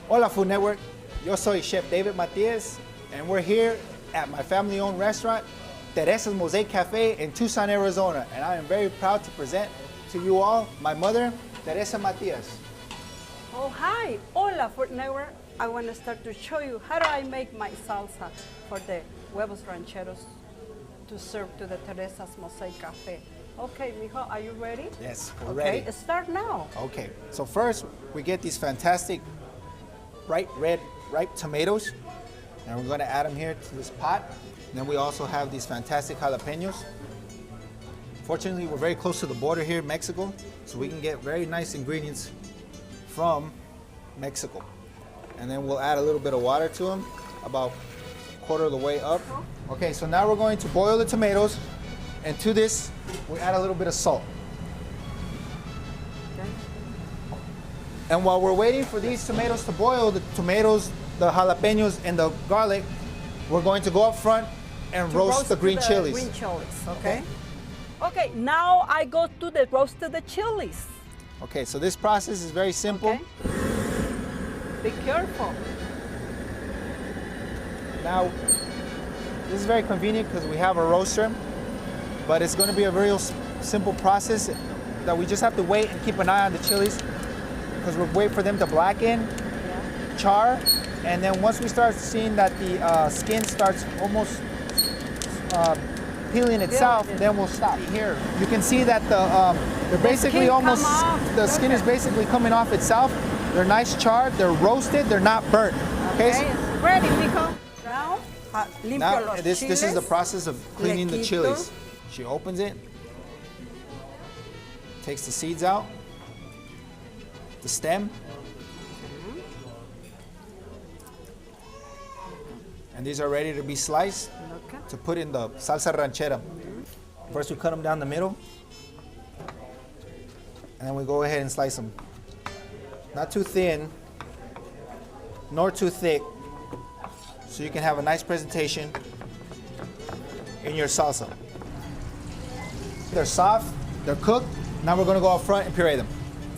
Hola Food Network, yo soy Chef David Matias, and we're here at my family-owned restaurant, Teresa's Mosaic Cafe in Tucson, Arizona, and I am very proud to present to you all my mother, Teresa Matias. Oh, hi. Hola, Food Network. I want to start to show you how do I make my salsa for the Huevos Rancheros to serve to the Teresa's Mosaic Cafe. Okay, mijo, are you ready? Yes, we're ready. Okay, start now. Okay, so first we get these fantastic bright red ripe tomatoes, and we're going to add them here to this pot. And then we also have these fantastic jalapenos. Fortunately, we're very close to the border here in Mexico, so we can get very nice ingredients from Mexico. And then we'll add a little bit of water to them, about a quarter of the way up. Okay, so now we're going to boil the tomatoes, and to this, we add a little bit of salt. Okay. And while we're waiting for these tomatoes to boil, the tomatoes, the jalapenos, and the garlic, we're going to go up front and roast the green chilies. Green chilies, okay? Okay, now I go to the roasted chilies. Okay, so this process is very simple. Okay. Be careful. Now, this is very convenient because we have a roaster, but it's going to be a real simple process that we just have to wait and keep an eye on the chilies because we'll wait for them to blacken, char, and then once we start seeing that the skin starts almost peeling itself, then we'll stop. Here, you can see that they're basically almost, the skin is basically coming off itself. They're nice charred, they're roasted, they're not burnt. Okay, ready, mijo. Now, this is the process of cleaning the chilies. She opens it, takes the seeds out, the stem, and these are ready to be sliced to put in the salsa ranchera. First we cut them down the middle, and then we go ahead and slice them. Not too thin, nor too thick, so you can have a nice presentation in your salsa. They're soft, they're cooked. Now we're going to go up front and puree them.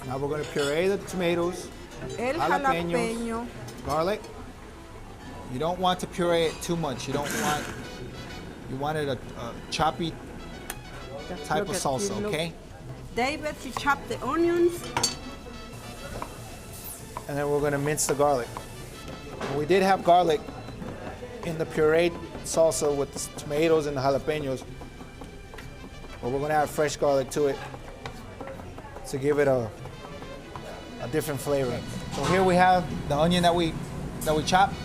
Now we're going to puree the tomatoes, jalapenos, garlic. You don't want to puree it too much. You want it a choppy type of salsa, okay? David, you chop the onions. And then we're going to mince the garlic. And we did have garlic in the pureed salsa with the tomatoes and the jalapenos, but we're going to add fresh garlic to it to give it a different flavor. So here we have the onion that we chopped,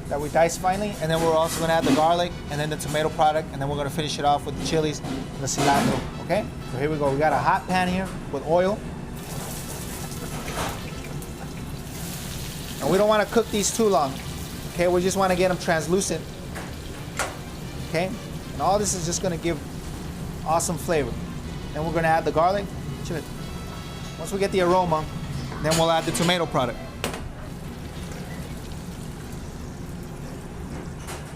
that we diced finely, and then we're also going to add the garlic and then the tomato product, and then we're going to finish it off with the chilies and the cilantro. Okay? So here we go. We got a hot pan here with oil. And we don't want to cook these too long. Okay, we just want to get them translucent. Okay, and all this is just going to give awesome flavor. Then we're going to add the garlic. Once we get the aroma, then we'll add the tomato product.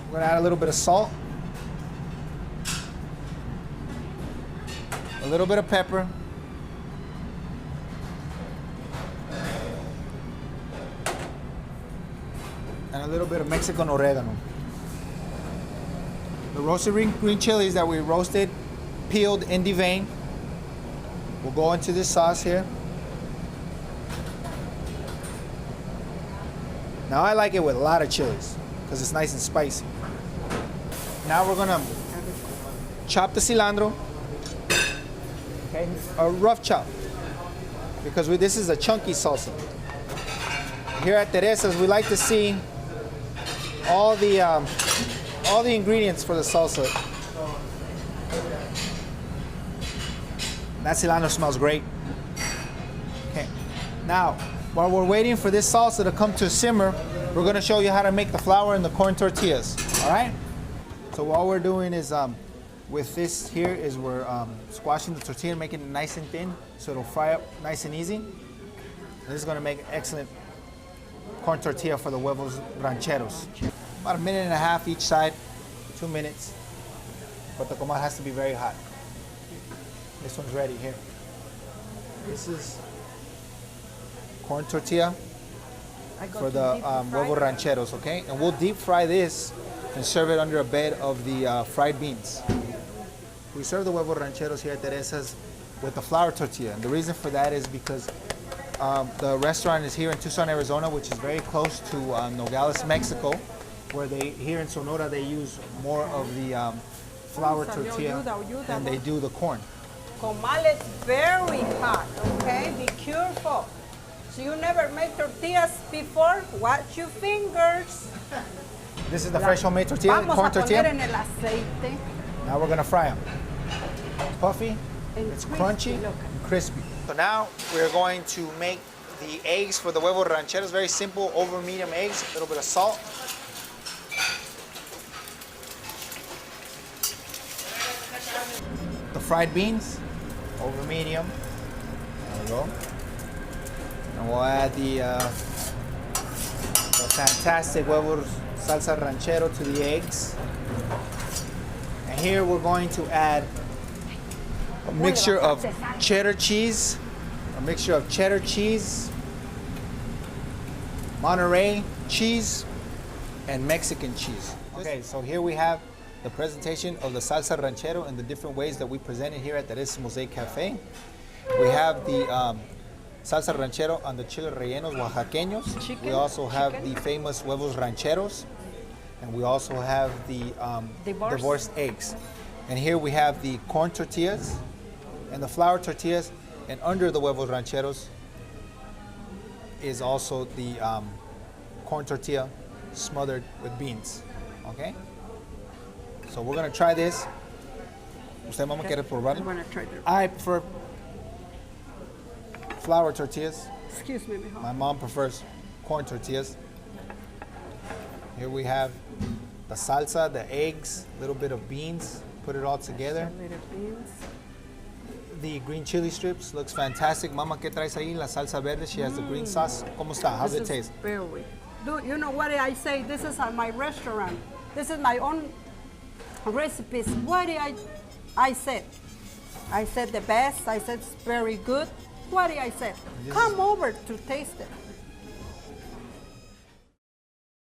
We're going to add a little bit of salt, a little bit of pepper, and a little bit of Mexican oregano. The roasted green chilies that we roasted, peeled, and deveined, will go into this sauce here. Now I like it with a lot of chilies because it's nice and spicy. Now we're gonna chop the cilantro, okay, a rough chop, because this is a chunky salsa. Here at Teresa's, we like to see all the ingredients for the salsa. That cilantro smells great. Okay. Now, while we're waiting for this salsa to come to a simmer, we're going to show you how to make the flour and the corn tortillas. All right? So what we're doing is, with this here, is we're squashing the tortilla, making it nice and thin, so it'll fry up nice and easy. And this is going to make an excellent corn tortilla for the Huevos Rancheros. About a minute and a half each side, 2 minutes. But the comal has to be very hot. This one's ready here. This is corn tortilla I go for to the deep fry. Huevos Rancheros, okay? And we'll deep fry this and serve it under a bed of the fried beans. We serve the Huevos Rancheros here at Teresa's with the flour tortilla. And the reason for that is because the restaurant is here in Tucson, Arizona, which is very close to Nogales, Mexico, where here in Sonora they use more of the flour tortilla than they do the corn. Comal is very hot, okay? Be careful. So you never made tortillas before? Watch your fingers. This is the fresh homemade tortilla, Vamos corn a poner tortilla. en el aceite. Now we're gonna fry them. It's puffy, And it's crispy, crunchy, look. and crispy. So now we're going to make the eggs for the Huevos Rancheros. Very simple, over medium eggs, a little bit of salt. The fried beans, over medium. There we go. And we'll add the fantastic huevos salsa ranchero to the eggs. And here we're going to add a mixture of cheddar cheese, Monterey cheese, and Mexican cheese. Okay, so here we have the presentation of the salsa ranchero and the different ways that we present it here at Teresa's Mosaic Cafe. We have the salsa ranchero on the chile rellenos oaxaqueños. Chicken, We also have chicken. the famous huevos rancheros, and we also have the divorced eggs. And here we have the corn tortillas and the flour tortillas, and under the huevos rancheros is also the corn tortilla smothered with beans. Okay? So we're gonna try this. ¿Usted, mamá, quiere I probarlo? want to try the... I prefer flour tortillas. Excuse me, mijo. My mom prefers corn tortillas. Here we have the salsa, the eggs, a little bit of beans, put it all together. A little beans. The green chili strips looks fantastic. Mama, ¿qué traes ahí? La salsa verde, she has the green sauce. ¿Cómo está? How's it This is taste? very. Do you know what I say? This is at my restaurant. This is my own recipes. What did I said? I said the best. I said it's very good. What did I say? Come over to taste it.